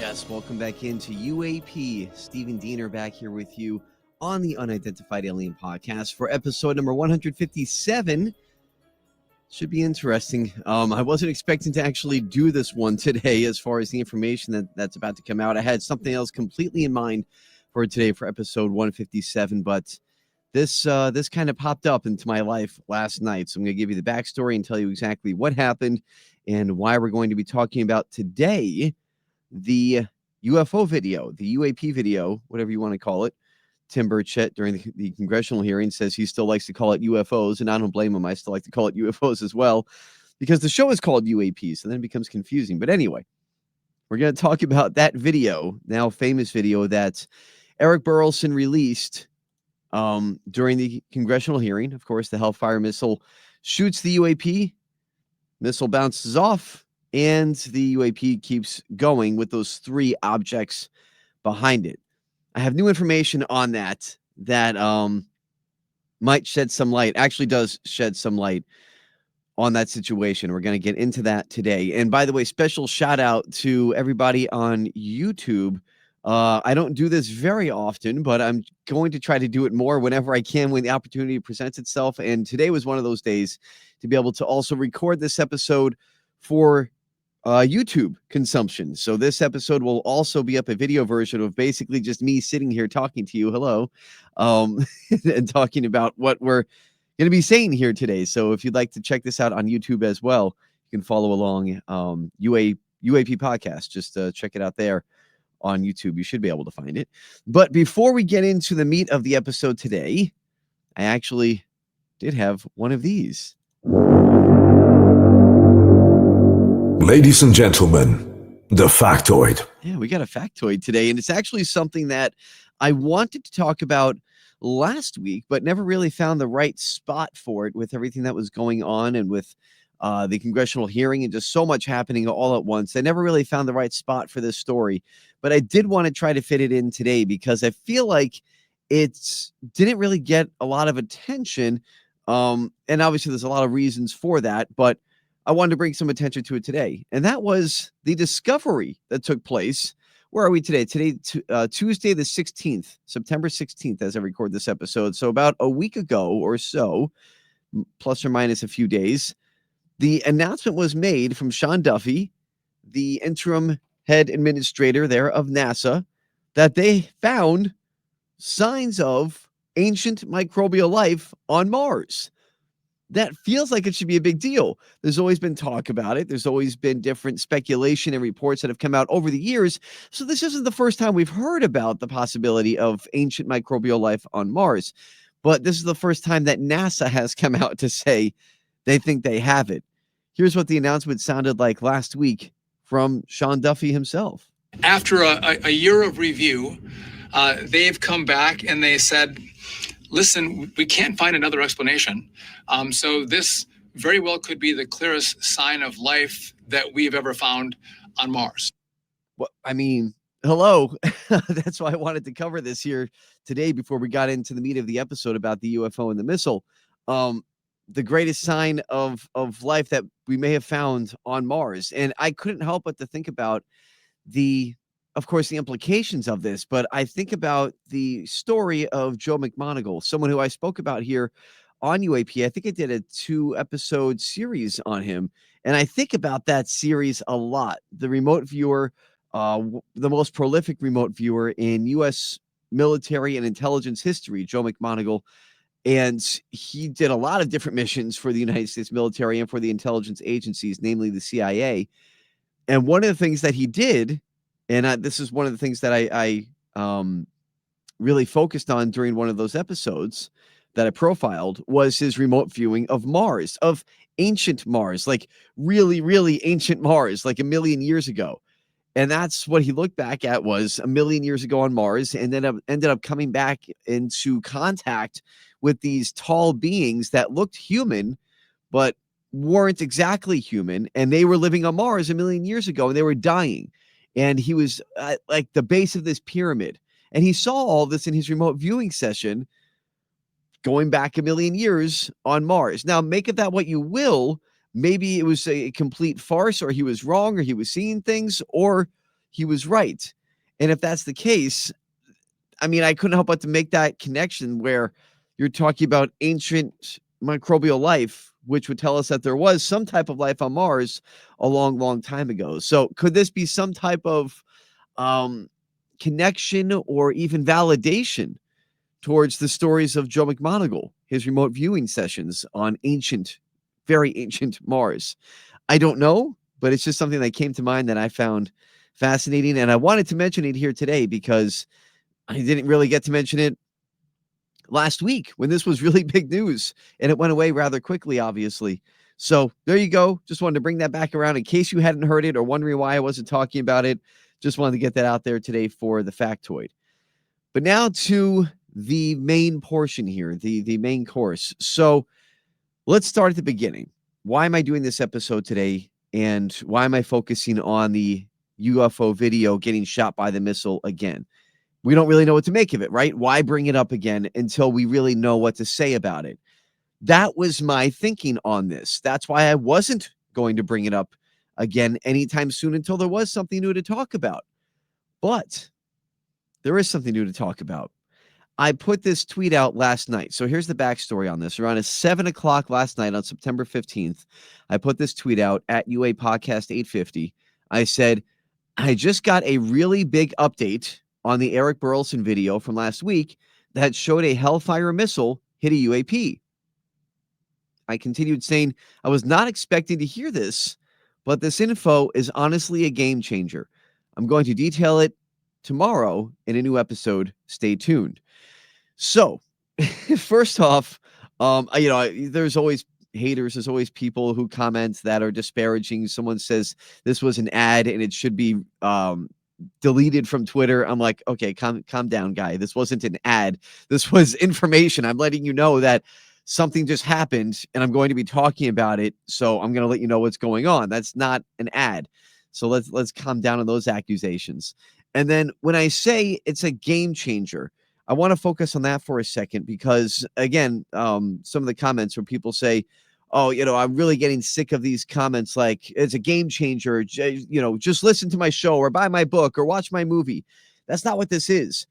Yes, welcome back into UAP. Stephen Diener back here with you on the Unidentified Alien Podcast for episode number 157. Should be interesting. I wasn't expecting to actually do this one today as far as the information that's about to come out. I had something else completely in mind for today for episode 157, but this kind of popped up into my life last night. So I'm going to give you the backstory and tell you exactly what happened and why we're going to be talking about today the UFO video, the UAP video, whatever you want to call it. Tim Burchett during the congressional hearing says he still likes to call it UFOs, and I don't blame him. I still like to call it UFOs as well because the show is called UAP, so then it becomes confusing. But anyway, we're going to talk about that video, now famous video that Eric Burleson released during the congressional hearing. Of course, the Hellfire missile shoots the UAP, missile bounces off, and the UAP keeps going with those three objects behind it. I have new information on that might shed some light, actually does shed some light on that situation. We're going to get into that today. And by the way, special shout out to everybody on YouTube. I don't do this very often, but I'm going to try to do it more whenever I can when the opportunity presents itself. And today was one of those days to be able to also record this episode for YouTube consumption. So this episode will also be up a video version of basically just me sitting here talking to you. Hello. And talking about what we're going to be saying here today. So if you'd like to check this out on YouTube as well, you can follow along UAP podcast. Just check it out there on YouTube. You should be able to find it. But before we get into the meat of the episode today, I actually did have one of these. Ladies and gentlemen, the Factoid. Yeah, we got a factoid today, and it's actually something that I wanted to talk about last week, but never really found the right spot for it with everything that was going on and with the congressional hearing and just so much happening all at once. I never really found the right spot for this story, but I did want to try to fit it in today because I feel like it didn't really get a lot of attention. And obviously there's a lot of reasons for that, but I wanted to bring some attention to it today. And that was the discovery that took place. Where are we today? Today, Tuesday the 16th, September 16th, as I record this episode. So about a week ago or so, plus or minus a few days, the announcement was made from Sean Duffy, the interim head administrator there of NASA, that they found signs of ancient microbial life on Mars. That feels like it should be a big deal. There's always been talk about it. There's always been different speculation and reports that have come out over the years. So this isn't the first time we've heard about the possibility of ancient microbial life on Mars. But this is the first time that NASA has come out to say they think they have it. Here's what the announcement sounded like last week from Sean Duffy himself. After a year of review, they've come back and they said, listen, we can't find another explanation. So this very well could be the clearest sign of life that we've ever found on Mars. Well, I mean, hello. That's why I wanted to cover this here today before we got into the meat of the episode about the UFO and the missile. The greatest sign of life that we may have found on Mars. And I couldn't help but to think about of course, the implications of this, but I think about the story of Joe McMoneagle, someone who I spoke about here on UAP. I think I did a 2-episode series on him, and I think about that series a lot. The remote viewer, the most prolific remote viewer in U.S. military and intelligence history, Joe McMoneagle, and he did a lot of different missions for the United States military and for the intelligence agencies, namely the CIA. And one of the things that he did, and this is one of the things that I really focused on during one of those episodes that I profiled, was his remote viewing of Mars, of ancient Mars, like really, really ancient Mars, like 1 million years ago. And that's what he looked back at, was 1 million years ago on Mars, and then ended up coming back into contact with these tall beings that looked human, but weren't exactly human. And they were living on Mars 1 million years ago, and they were dying. And he was at like the base of this pyramid. And he saw all this in his remote viewing session going back 1 million years on Mars. Now, make of that what you will. Maybe it was a complete farce, or he was wrong, or he was seeing things, or he was right. And if that's the case, I mean, I couldn't help but to make that connection where you're talking about ancient microbial life, which would tell us that there was some type of life on Mars a long, long time ago. So could this be some type of um, connection or even validation towards the stories of Joe McMoneagle, his remote viewing sessions on ancient, very ancient Mars? I don't know, but it's just something that came to mind that I found fascinating. And I wanted to mention it here today because I didn't really get to mention it last week when this was really big news and it went away rather quickly, obviously. So there you go. Just wanted to bring that back around in case you hadn't heard it or wondering why I wasn't talking about it. Just wanted to get that out there today for the factoid. But now to the main portion here, the main course. So let's start at the beginning. Why am I doing this episode today? And why am I focusing on the UFO video getting shot by the missile again? We don't really know what to make of it, right? Why bring it up again until we really know what to say about it? That was my thinking on this. That's why I wasn't going to bring it up again anytime soon until there was something new to talk about. But there is something new to talk about. I put this tweet out last night. So here's the backstory on this. Around 7 o'clock last night on September 15th, I put this tweet out at UA Podcast 850. I said, I just got a really big update on the Eric Burleson video from last week that showed a Hellfire missile hit a UAP. I continued saying, I was not expecting to hear this, but this info is honestly a game changer. I'm going to detail it tomorrow in a new episode. Stay tuned. So, first off, there's always haters. There's always people who comment that are disparaging. Someone says this was an ad and it should be deleted from Twitter. I'm like, okay, calm down, guy. This wasn't an ad. This was information. I'm letting you know that something just happened and I'm going to be talking about it. So I'm going to let you know what's going on. That's not an ad. So let's calm down on those accusations. And then when I say it's a game changer, I want to focus on that for a second because, again, some of the comments where people say, oh, I'm really getting sick of these comments like it's a game changer, just listen to my show or buy my book or watch my movie. That's not what this is.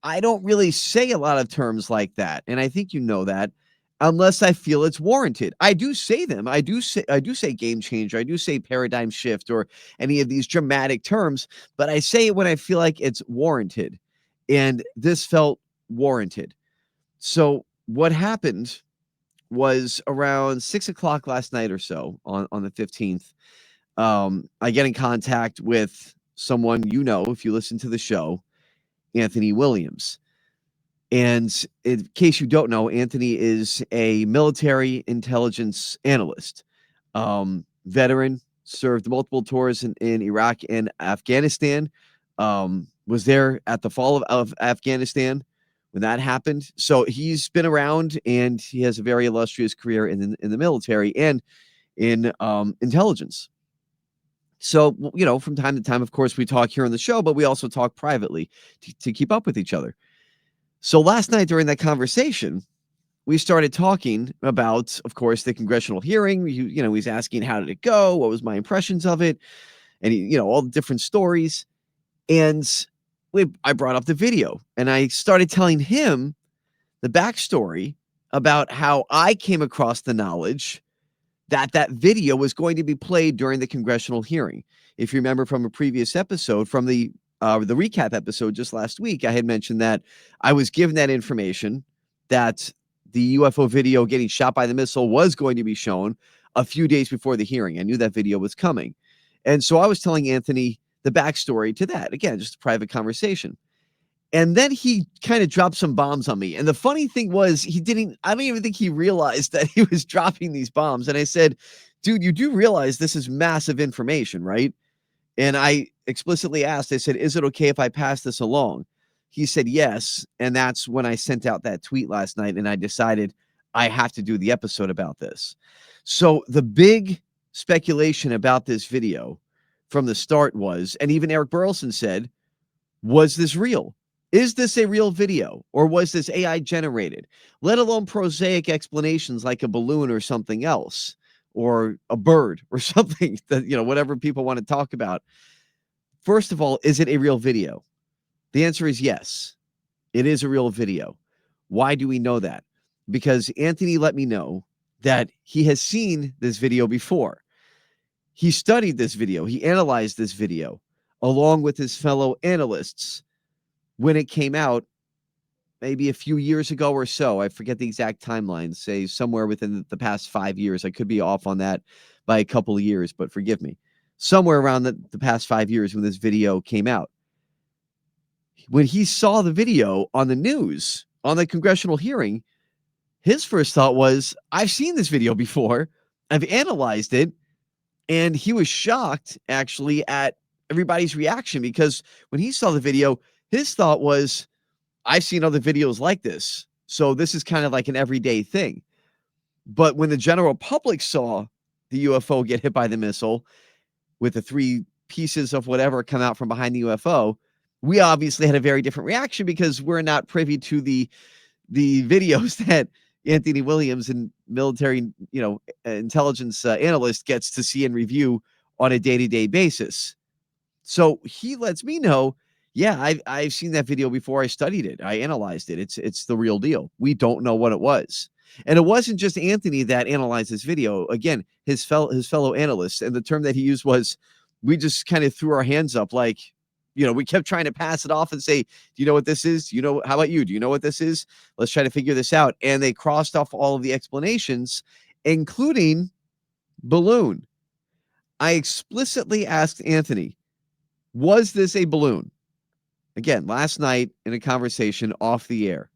I don't really say a lot of terms like that, and I think you know that, unless I feel it's warranted. I do say them. I do say game changer. I do say paradigm shift or any of these dramatic terms, but I say it when I feel like it's warranted. And this felt warranted. So what happened was around 6 o'clock last night or so on the 15th. I get in contact with someone, if you listen to the show, Anthony Williams. And in case you don't know, Anthony is a military intelligence analyst, veteran, served multiple tours in Iraq and Afghanistan, was there at the fall of Afghanistan when that happened. So he's been around and he has a very illustrious career in the military and in intelligence. So, from time to time, of course, we talk here on the show, but we also talk privately to keep up with each other. So last night during that conversation, we started talking about, of course, the congressional hearing. He's asking, how did it go? What was my impressions of it? And, all the different stories. And I brought up the video and I started telling him the backstory about how I came across the knowledge that video was going to be played during the congressional hearing. If you remember from a previous episode, from the recap episode just last week, I had mentioned that I was given that information that the UFO video getting shot by the missile was going to be shown a few days before the hearing. I knew that video was coming. And so I was telling Anthony the backstory to that. Again, just a private conversation. And then he kind of dropped some bombs on me. And the funny thing was, I don't even think he realized that he was dropping these bombs. And I said, dude, you do realize this is massive information, right? And I explicitly asked, I said, is it okay if I pass this along? He said, yes. And that's when I sent out that tweet last night and I decided I have to do the episode about this. So the big speculation about this video from the start was, and even Eric Burleson said, was this real? Is this a real video or was this AI generated? Let alone prosaic explanations like a balloon or something else or a bird or something that, whatever people want to talk about. First of all, is it a real video? The answer is yes. It is a real video. Why do we know that? Because Anthony let me know that he has seen this video before. He studied this video. He analyzed this video along with his fellow analysts when it came out maybe a few years ago or so. I forget the exact timeline, say somewhere within the past 5 years. I could be off on that by a couple of years, but forgive me. Somewhere around the past 5 years when this video came out. When he saw the video on the news, on the congressional hearing, his first thought was, I've seen this video before. I've analyzed it. And he was shocked, actually, at everybody's reaction, because when he saw the video, his thought was, I've seen other videos like this. So this is kind of like an everyday thing. But when the general public saw the UFO get hit by the missile with the 3 pieces of whatever come out from behind the UFO, we obviously had a very different reaction because we're not privy to the videos that Anthony Williams and military, intelligence analyst gets to see and review on a day-to-day basis. So he lets me know, yeah, I've seen that video before. I studied it. I analyzed it. It's the real deal. We don't know what it was. And it wasn't just Anthony that analyzed this video. Again, his fellow analysts. And the term that he used was, we just kind of threw our hands up like, we kept trying to pass it off and say, do you know what this is? How about you? Do you know what this is? Let's try to figure this out. And they crossed off all of the explanations, including balloon. I explicitly asked Anthony, was this a balloon? Again, last night in a conversation off the air.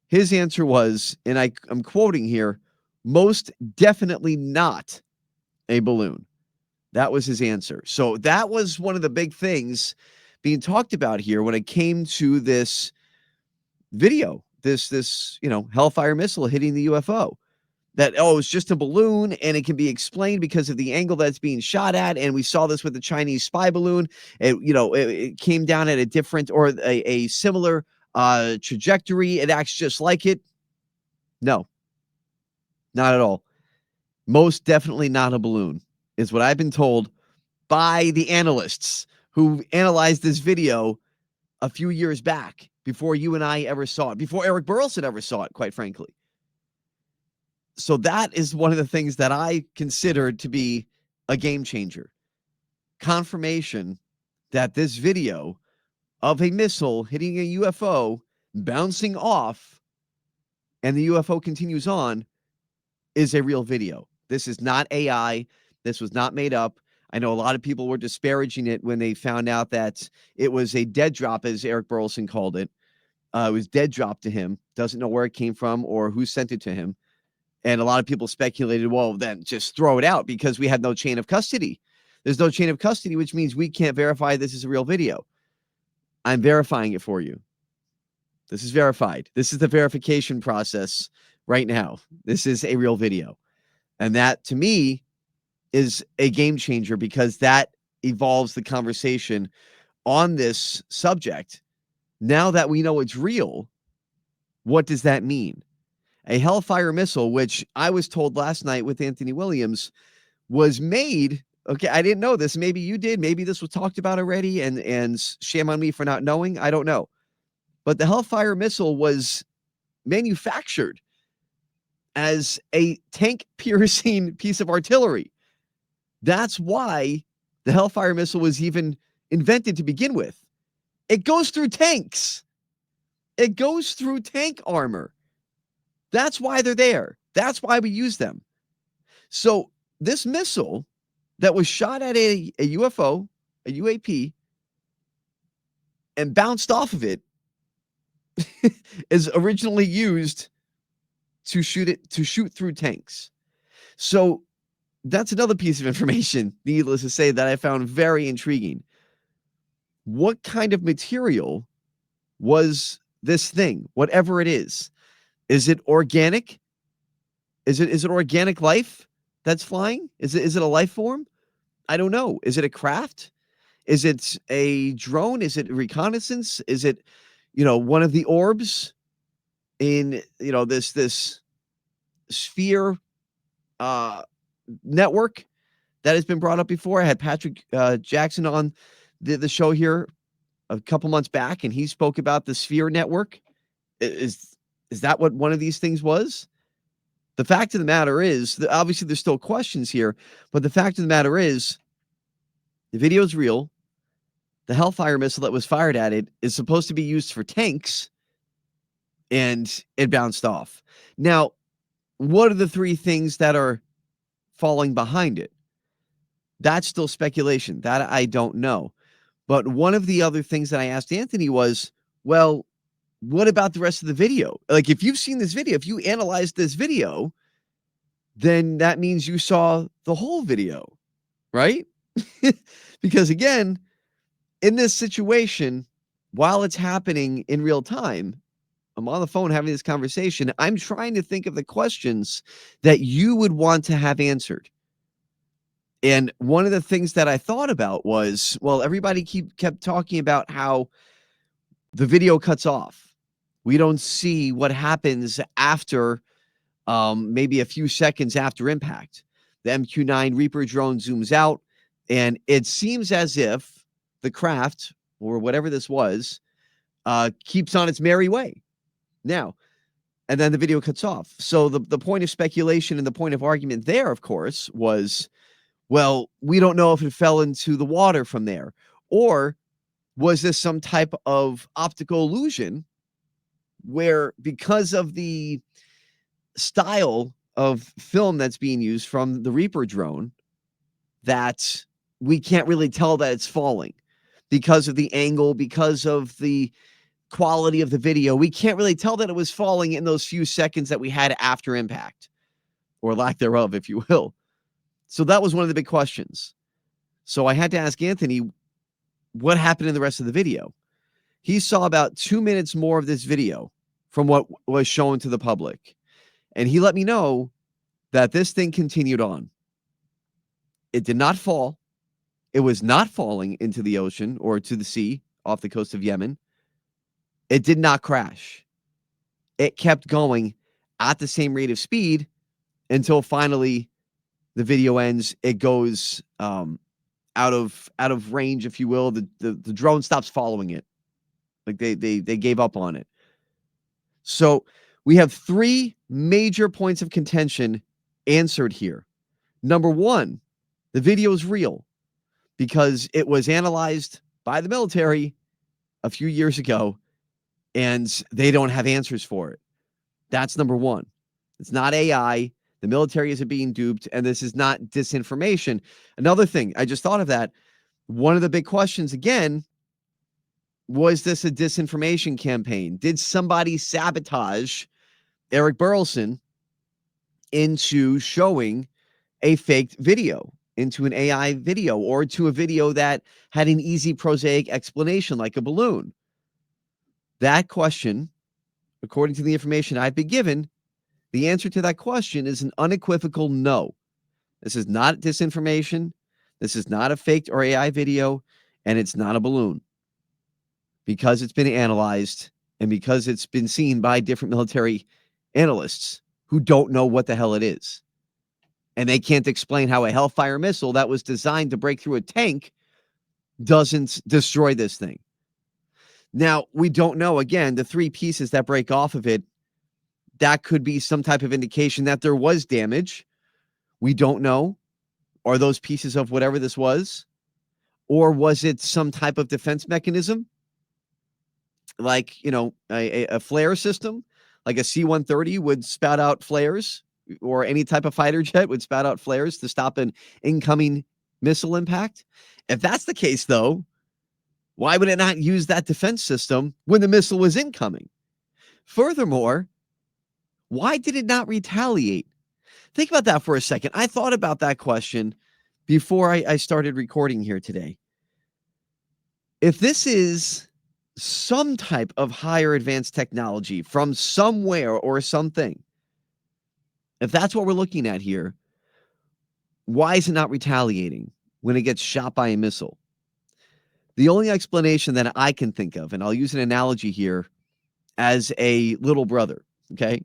His answer was, and I'm quoting here, most definitely not a balloon. That was his answer. So that was one of the big things being talked about here when it came to this video, this Hellfire missile hitting the UFO. That, it's just a balloon and it can be explained because of the angle that's being shot at. And we saw this with the Chinese spy balloon. It came down at a different or a similar trajectory. It acts just like it. No, not at all. Most definitely not a balloon, is what I've been told by the analysts who analyzed this video a few years back, before you and I ever saw it, before Eric Burleson ever saw it, quite frankly. So that is one of the things that I considered to be a game changer. Confirmation that this video of a missile hitting a UFO, bouncing off, and the UFO continues on, is a real video. This is not AI. This was not made up. I know a lot of people were disparaging it when they found out that it was a dead drop, as Eric Burleson called it. It was dead drop to him. Doesn't know where it came from or who sent it to him. And a lot of people speculated, well, then just throw it out because we had no chain of custody. There's no chain of custody, which means we can't verify this is a real video. I'm verifying it for you. This is verified. This is the verification process right now. This is a real video. And that, to me, is a game changer because that evolves the conversation on this subject. Now that we know it's real, what does that mean? A Hellfire missile, which I was told last night with Anthony Williams, was made. Okay, I didn't know this. Maybe you did. Maybe this was talked about already, and shame on me for not knowing. I don't know. But the Hellfire missile was manufactured as a tank-piercing piece of artillery. That's why the Hellfire missile was even invented to begin with. It goes through tanks. It goes through tank armor. That's why they're there. That's why we use them. So this missile that was shot at a UFO, a UAP, and bounced off of it is originally used to shoot through tanks. So that's another piece of information, needless to say, that I found very intriguing. What kind of material was this thing, whatever it is? Is it organic? Is it organic life that's flying? Is it a life form? I don't know. Is it a craft? Is it a drone? Is it reconnaissance? Is it, one of the orbs in, this sphere network that has been brought up before? I had Patrick Jackson on the show here a couple months back, and he spoke about the Sphere Network. Is that what one of these things was? The fact of the matter is, that obviously there's still questions here, but the fact of the matter is, the video is real. The Hellfire missile that was fired at it is supposed to be used for tanks, and it bounced off. Now, what are the three things that are falling behind it? That's still speculation. That I don't know. But one of the other things that I asked Anthony was, well, what about the rest of the video? Like, if you've seen this video, if you analyzed this video, then that means you saw the whole video, right? Because again, in this situation, while it's happening in real time, I'm on the phone having this conversation. I'm trying to think of the questions that you would want to have answered. And one of the things that I thought about was, well, everybody kept talking about how the video cuts off. We don't see what happens after maybe a few seconds after impact. The MQ-9 Reaper drone zooms out, and it seems as if the craft, or whatever this was, keeps on its merry way. Now, and then the video cuts off. So the point of speculation and the point of argument there, of course, was, well, we don't know if it fell into the water from there. Or was this some type of optical illusion where, because of the style of film that's being used from the Reaper drone, that we can't really tell that it's falling because of the angle, because of the quality of the video? We can't really tell that it was falling in those few seconds that we had after impact, or lack thereof, if you will. So that was one of the big questions. So I had to ask Anthony, what happened in the rest of the video? He saw about 2 minutes more of this video from what was shown to the public. And he let me know that this thing continued on. It did not fall. It was not falling into the ocean or to the sea off the coast of Yemen. It did not crash. It kept going at the same rate of speed until finally the video ends. It goes out of range, if you will. The drone stops following it. Like they gave up on it. So we have three major points of contention answered here. Number one, the video is real because it was analyzed by the military a few years ago, and they don't have answers for it. That's number one. It's not AI. The military isn't being duped, and this is not disinformation. Another thing, I just thought of that. One of the big questions, again, was this a disinformation campaign? Did somebody sabotage Eric Burleson into showing a faked video, into an AI video, or to a video that had an easy, prosaic explanation like a balloon? That question, according to the information I've been given, the answer to that question is an unequivocal no. This is not disinformation. This is not a faked or AI video, and it's not a balloon, because it's been analyzed and because it's been seen by different military analysts who don't know what the hell it is. And they can't explain how a Hellfire missile that was designed to break through a tank doesn't destroy this thing. Now, we don't know, again, the three pieces that break off of it, that could be some type of indication that there was damage. We don't know. Are those pieces of whatever this was? Or was it some type of defense mechanism? Like, a flare system, like a C-130 would spout out flares, or any type of fighter jet would spout out flares to stop an incoming missile impact. If that's the case, though, why would it not use that defense system when the missile was incoming? Furthermore, why did it not retaliate? Think about that for a second. I thought about that question before I started recording here today. If this is some type of higher advanced technology from somewhere or something, if that's what we're looking at here, why is it not retaliating when it gets shot by a missile? The only explanation that I can think of, and I'll use an analogy here as a little brother, okay?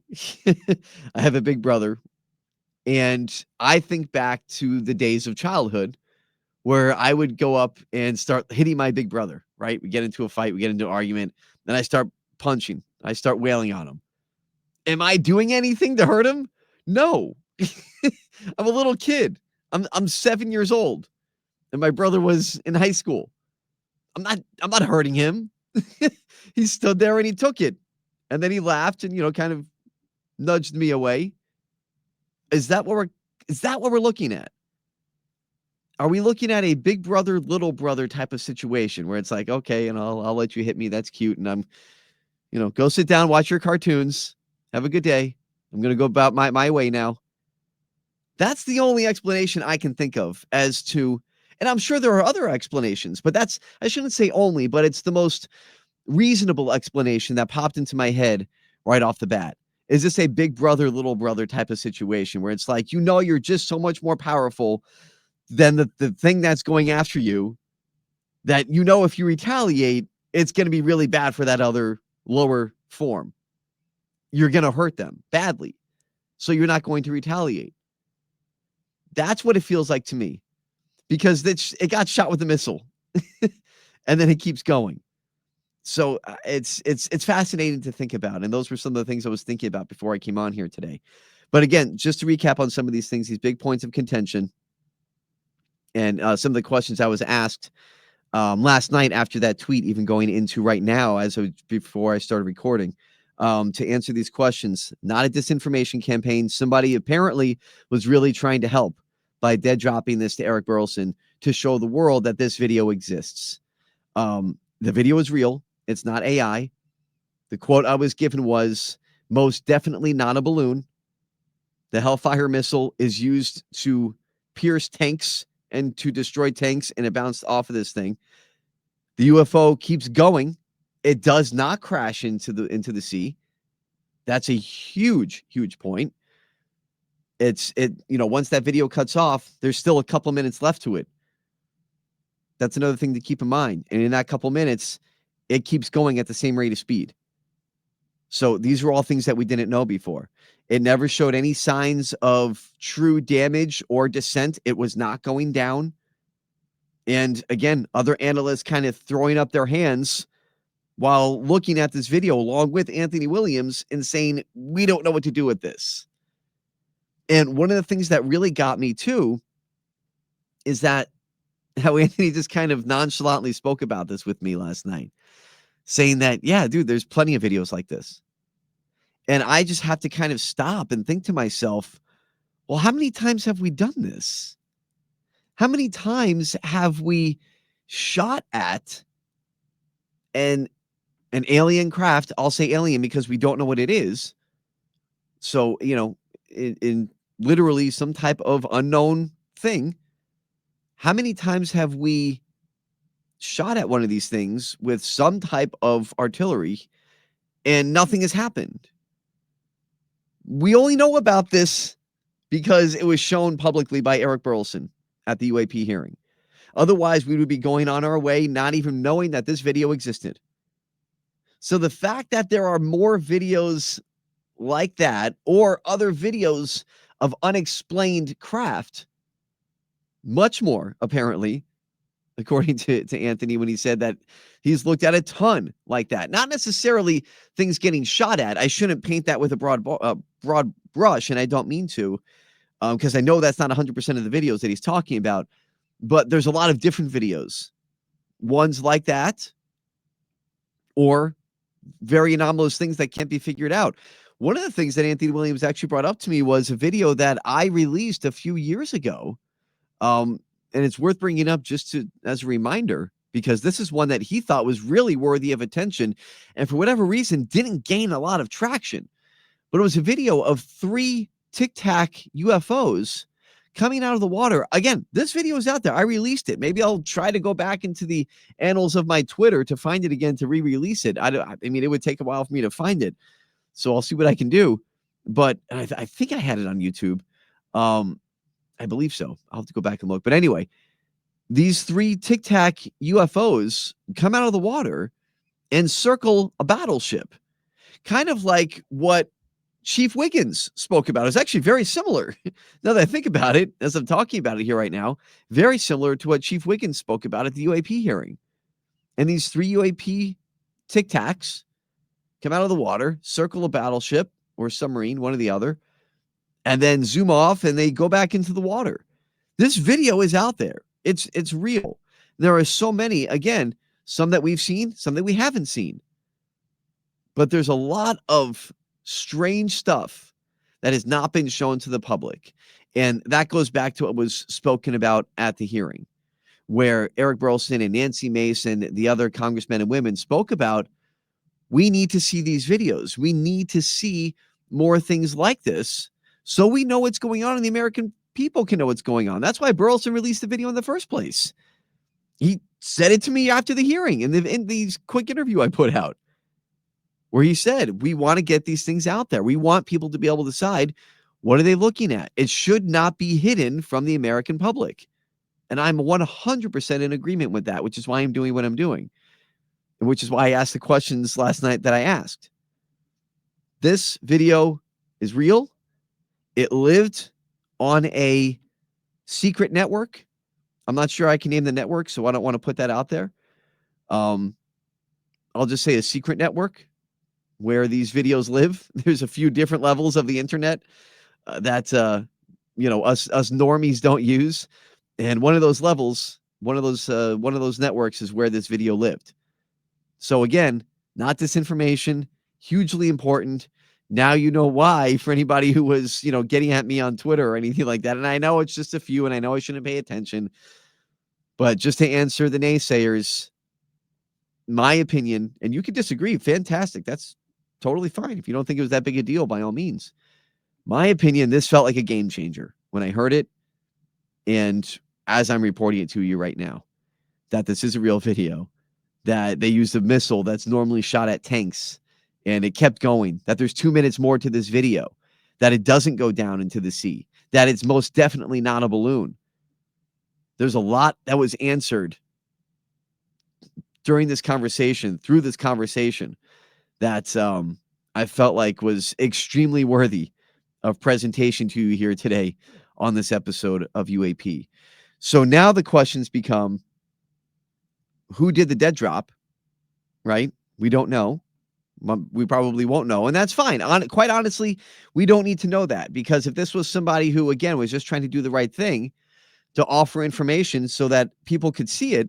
I have a big brother, and I think back to the days of childhood where I would go up and start hitting my big brother, right? We get into a fight, we get into an argument, then I start punching, I start wailing on him. Am I doing anything to hurt him? No. I'm a little kid. I'm 7 years old, and my brother was in high school. I'm not hurting him. He stood there and he took it. And then he laughed and, kind of nudged me away. Is that what we're looking at? Are we looking at a big brother, little brother type of situation where it's like, okay, and I'll let you hit me. That's cute. And I'm, go sit down, watch your cartoons. Have a good day. I'm going to go about my way now. That's the only explanation I can think of as to, and I'm sure there are other explanations, but I shouldn't say only, but it's the most reasonable explanation that popped into my head right off the bat. Is this a big brother, little brother type of situation where it's like, you're just so much more powerful than the thing that's going after you, that, if you retaliate, it's going to be really bad for that other lower form. You're going to hurt them badly. So you're not going to retaliate. That's what it feels like to me, because it got shot with a missile and then it keeps going. So it's fascinating to think about. And those were some of the things I was thinking about before I came on here today. But again, just to recap on some of these things, these big points of contention, and some of the questions I was asked last night after that tweet, even going into right now, before I started recording, to answer these questions. Not a disinformation campaign. Somebody apparently was really trying to help by dead dropping this to Eric Burleson to show the world that this video exists. The video is real. It's not AI. The quote I was given was, most definitely not a balloon. The Hellfire missile is used to pierce tanks and to destroy tanks, and it bounced off of this thing. The UFO keeps going. It does not crash into the sea. That's a huge, huge point. Once that video cuts off, there's still a couple minutes left to it. That's another thing to keep in mind. And in that couple minutes, it keeps going at the same rate of speed. So these are all things that we didn't know before. It never showed any signs of true damage or descent. It was not going down. And again, other analysts kind of throwing up their hands while looking at this video along with Anthony Williams and saying, we don't know what to do with this. And one of the things that really got me too is that how Anthony just kind of nonchalantly spoke about this with me last night, saying that, yeah, dude, there's plenty of videos like this. And I just have to kind of stop and think to myself, well, how many times have we done this? How many times have we shot at an alien craft? I'll say alien because we don't know what it is. So, in literally some type of unknown thing. How many times have we shot at one of these things with some type of artillery and nothing has happened? We only know about this because it was shown publicly by Eric Burleson at the UAP hearing. Otherwise, we would be going on our way, not even knowing that this video existed. So the fact that there are more videos like that or other videos of unexplained craft, much more apparently, according to Anthony, when he said that he's looked at a ton like that. Not necessarily things getting shot at. I shouldn't paint that with a broad brush, and I don't mean to, because I know that's not 100% of the videos that he's talking about. But there's a lot of different videos, ones like that, or very anomalous things that can't be figured out. One of the things that Anthony Williams actually brought up to me was a video that I released a few years ago. And it's worth bringing up just as a reminder, because this is one that he thought was really worthy of attention and for whatever reason didn't gain a lot of traction. But it was a video of 3 Tic Tac UFOs coming out of the water. Again, this video is out there. I released it. Maybe I'll try to go back into the annals of my Twitter to find it again, to re-release it. I mean, it would take a while for me to find it. So I'll see what I can do. But I think I had it on YouTube. I believe so. I'll have to go back and look. But anyway, these 3 Tic Tac UFOs come out of the water and circle a battleship, kind of like what Chief Wiggins spoke about. It's actually very similar. Now that I think about it, as I'm talking about it here right now, very similar to what Chief Wiggins spoke about at the UAP hearing. And these 3 UAP Tic Tacs come out of the water, circle a battleship or submarine, one or the other, and then zoom off and they go back into the water. This video is out there. It's real. There are so many, again, some that we've seen, some that we haven't seen. But there's a lot of strange stuff that has not been shown to the public. And that goes back to what was spoken about at the hearing, where Eric Burlison and Nancy Mason, the other congressmen and women, spoke about, we need to see these videos. We need to see more things like this so we know what's going on and the American people can know what's going on. That's why Burleson released the video in the first place. He said it to me after the hearing in the quick interview I put out, where he said, we want to get these things out there. We want people to be able to decide, what are they looking at? It should not be hidden from the American public. And I'm 100% in agreement with that, which is why I'm doing what I'm doing. And which is why I asked the questions last night that I asked. This video is real. It lived on a secret network. I'm not sure I can name the network, so I don't want to put that out there. I'll just say a secret network where these videos live. There's a few different levels of the internet that us normies don't use, and one of those levels, one of those networks is where this video lived. So again, not disinformation, hugely important. Now you know why, for anybody who was, getting at me on Twitter or anything like that. And I know it's just a few, and I know I shouldn't pay attention. But just to answer the naysayers, my opinion, and you can disagree, fantastic. That's totally fine. If you don't think it was that big a deal, by all means. My opinion, this felt like a game changer when I heard it. And as I'm reporting it to you right now, that this is a real video, that they used a missile that's normally shot at tanks, and it kept going, that there's 2 minutes more to this video, that it doesn't go down into the sea, that it's most definitely not a balloon. There's a lot that was answered during this conversation, through this conversation, that I felt like was extremely worthy of presentation to you here today on this episode of UAP. So now the questions become, who did the dead drop, right? We don't know. We probably won't know, and that's fine. Quite honestly, we don't need to know that, because if this was somebody who, again, was just trying to do the right thing to offer information so that people could see it,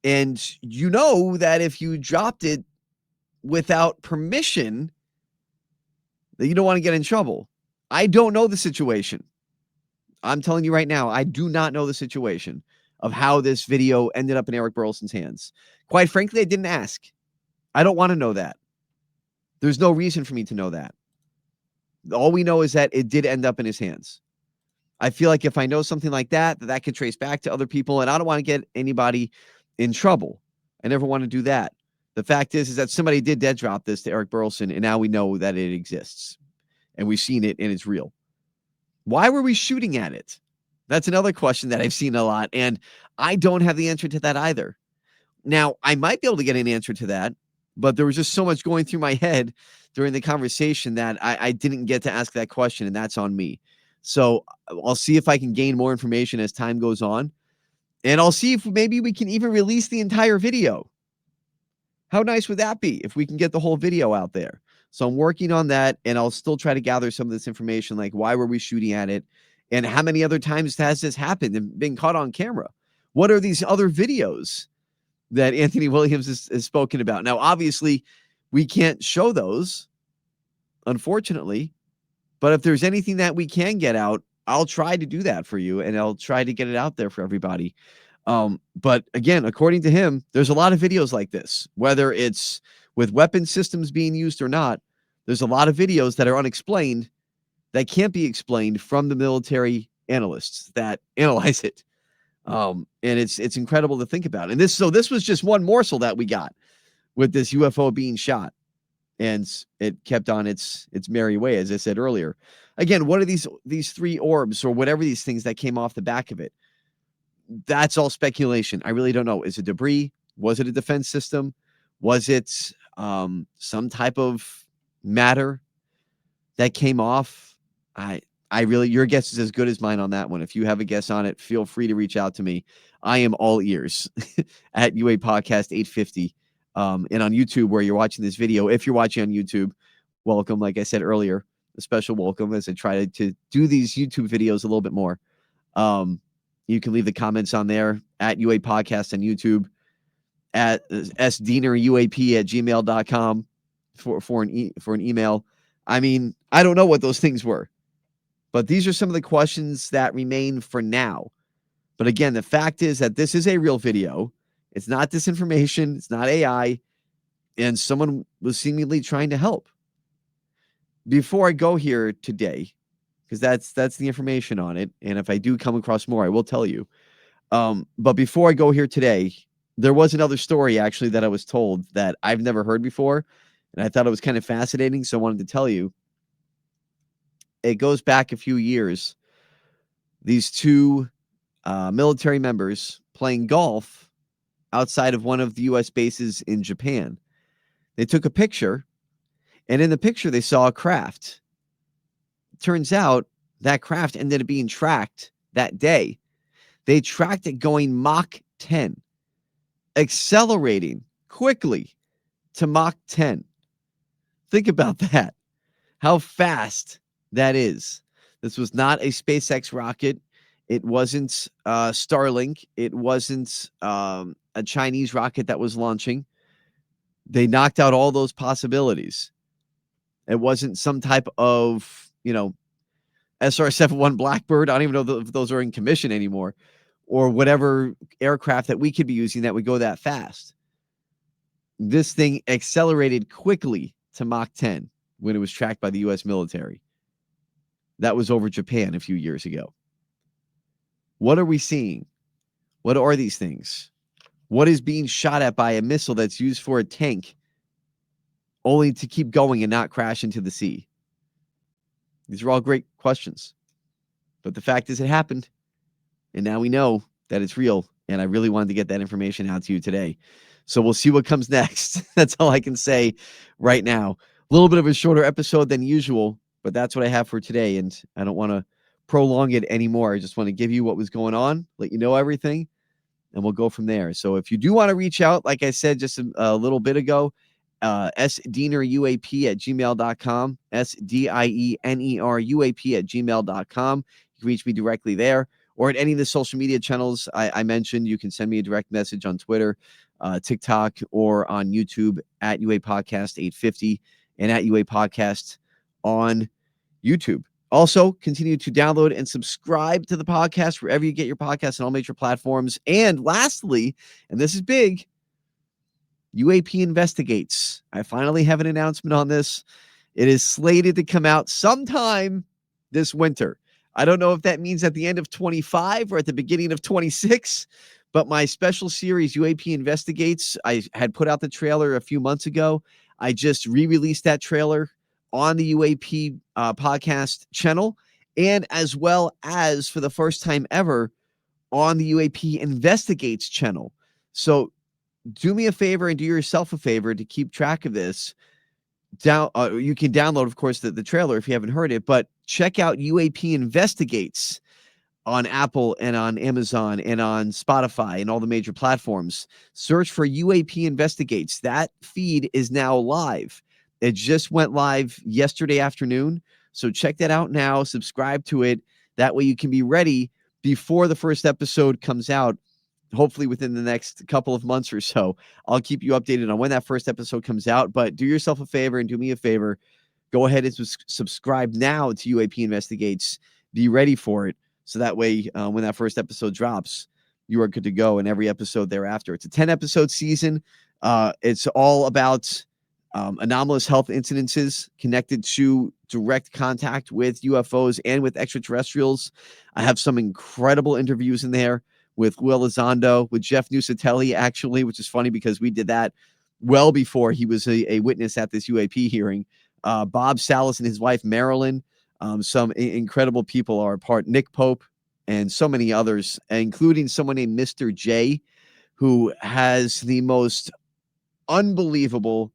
and that if you dropped it without permission, that you don't want to get in trouble. I don't know the situation. I'm telling you right now, I do not know the situation of how this video ended up in Eric Burlison's hands. Quite frankly, I didn't ask. I don't want to know that. There's no reason for me to know that. All we know is that it did end up in his hands. I feel like if I know something like that, that could trace back to other people, and I don't want to get anybody in trouble. I never want to do that. The fact is that somebody did dead drop this to Eric Burlison, and now we know that it exists, and we've seen it, and it's real. Why were we shooting at it? That's another question that I've seen a lot, and I don't have the answer to that either. Now, I might be able to get an answer to that, but there was just so much going through my head during the conversation that I didn't get to ask that question, and that's on me. So I'll see if I can gain more information as time goes on, and I'll see if maybe we can even release the entire video. How nice would that be if we can get the whole video out there? So I'm working on that, and I'll still try to gather some of this information, like why were we shooting at it, and how many other times has this happened and been caught on camera? What are these other videos that Anthony Williams has spoken about? Now, obviously, we can't show those, unfortunately, but if there's anything that we can get out, I'll try to do that for you, and I'll try to get it out there for everybody. But again, according to him, there's a lot of videos like this, whether it's with weapon systems being used or not. There's a lot of videos that are unexplained, that can't be explained, from the military analysts that analyze it. And it's incredible to think about. And this was just one morsel that we got with this UFO being shot, and it kept on its merry way, as I said earlier. Again, what are these 3 orbs or whatever these things that came off the back of it? That's all speculation. I really don't know. Is it debris? Was it a defense system? Was it some type of matter? that came off, I really, your guess is as good as mine on that one. If you have a guess on it, feel free to reach out to me. I am all ears at UA Podcast 850. And on YouTube, where you're watching this video, if you're watching on YouTube, welcome. Like I said earlier, a special welcome as I try to do these YouTube videos a little bit more. You can leave the comments on there at UA Podcast on YouTube, at sdieneruap@gmail.com for an email. I mean, I don't know what those things were, but these are some of the questions that remain for now. But again, the fact is that this is a real video. It's not disinformation. It's not AI. And someone was seemingly trying to help. Before I go here today, because that's the information on it, and if I do come across more, I will tell you. But before I go here today, there was another story actually that I was told that I've never heard before, and I thought it was kind of fascinating, so I wanted to tell you. It goes back a few years. These two military members playing golf outside of one of the U.S. bases in Japan. They took a picture, and in the picture, they saw a craft. Turns out that craft ended up being tracked that day. They tracked it going Mach 10, accelerating quickly to Mach 10. Think about that. How fast that is. This was not a SpaceX rocket. It wasn't Starlink. It wasn't a Chinese rocket that was launching. They knocked out all those possibilities. It wasn't some type of, SR-71 Blackbird. I don't even know if those are in commission anymore, or whatever aircraft that we could be using that would go that fast. This thing accelerated quickly to Mach 10 when it was tracked by the U.S. military. That was over Japan a few years ago. What are we seeing? What are these things? What is being shot at by a missile that's used for a tank only to keep going and not crash into the sea? These are all great questions. But the fact is it happened. And now we know that it's real. And I really wanted to get that information out to you today. So we'll see what comes next. That's all I can say right now. A little bit of a shorter episode than usual, but that's what I have for today. And I don't want to prolong it anymore. I just want to give you what was going on, let you know everything, and we'll go from there. So if you do want to reach out, like I said just a little bit ago, sdieneruap@gmail.com, sdieneruap@gmail.com. You can reach me directly there, or at any of the social media channels I mentioned. You can send me a direct message on Twitter, TikTok, or on YouTube at UA Podcast 850 and at UA Podcast on YouTube. Also, continue to download and subscribe to the podcast wherever you get your podcasts on all major platforms. And lastly, and this is big, UAP Investigates. I finally have an announcement on this. It is slated to come out sometime this winter. I don't know if that means at the end of 25 or at the beginning of 26, but my special series, UAP Investigates, I had put out the trailer a few months ago. I just re-released that trailer on the UAP podcast channel, and as well as for the first time ever on the UAP Investigates channel. So do me a favor and do yourself a favor to keep track of this. You can download, of course, the trailer if you haven't heard it, but check out UAP Investigates on Apple and on Amazon and on Spotify and all the major platforms. Search for UAP Investigates. That feed is now live. It just went live yesterday afternoon. So check that out now. Subscribe to it. That way you can be ready before the first episode comes out, hopefully within the next couple of months or so. I'll keep you updated on when that first episode comes out. But do yourself a favor and do me a favor. Go ahead and subscribe now to UAP Investigates. Be ready for it. So that way, when that first episode drops, you are good to go in every episode thereafter. It's a 10-episode season. It's all about anomalous health incidences connected to direct contact with UFOs and with extraterrestrials. I have some incredible interviews in there with Will Elizondo, with Jeff Nusatelli, actually, which is funny because we did that well before he was a witness at this UAP hearing. Bob Salas and his wife, Marilyn. Some incredible people are a part. Nick Pope and so many others, including someone named Mr. J, who has the most unbelievable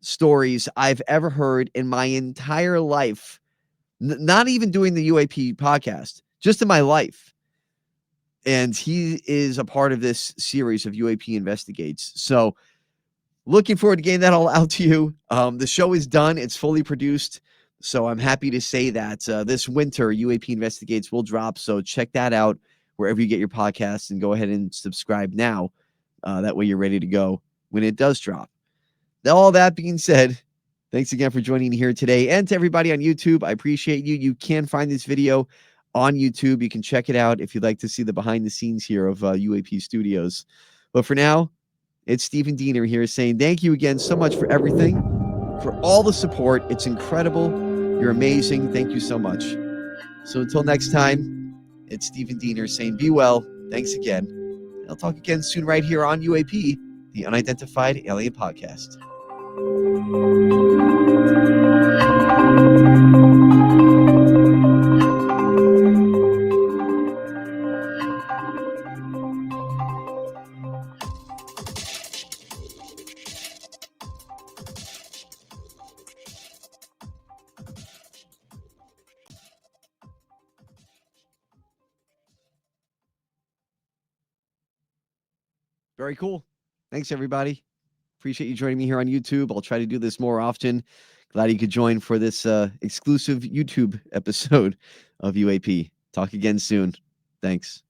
stories I've ever heard in my entire life. Not even doing the UAP podcast, just in my life. And he is a part of this series of UAP Investigates. So looking forward to getting that all out to you. The show is done. It's fully produced. So I'm happy to say that this winter, UAP Investigates will drop. So check that out wherever you get your podcasts and go ahead and subscribe now. That way you're ready to go when it does drop. Now, all that being said, thanks again for joining me here today. And to everybody on YouTube, I appreciate you. You can find this video on YouTube. You can check it out if you'd like to see the behind the scenes here of UAP Studios. But for now, it's Stephen Diener here saying thank you again so much for everything, for all the support. It's incredible. You're amazing. Thank you so much. So until next time, it's Stephen Diener saying be well. Thanks again. I'll talk again soon right here on UAP, the Unidentified Alien Podcast. Very cool. Thanks, everybody. Appreciate you joining me here on YouTube. I'll try to do this more often. Glad you could join for this exclusive YouTube episode of UAP. Talk again soon. Thanks.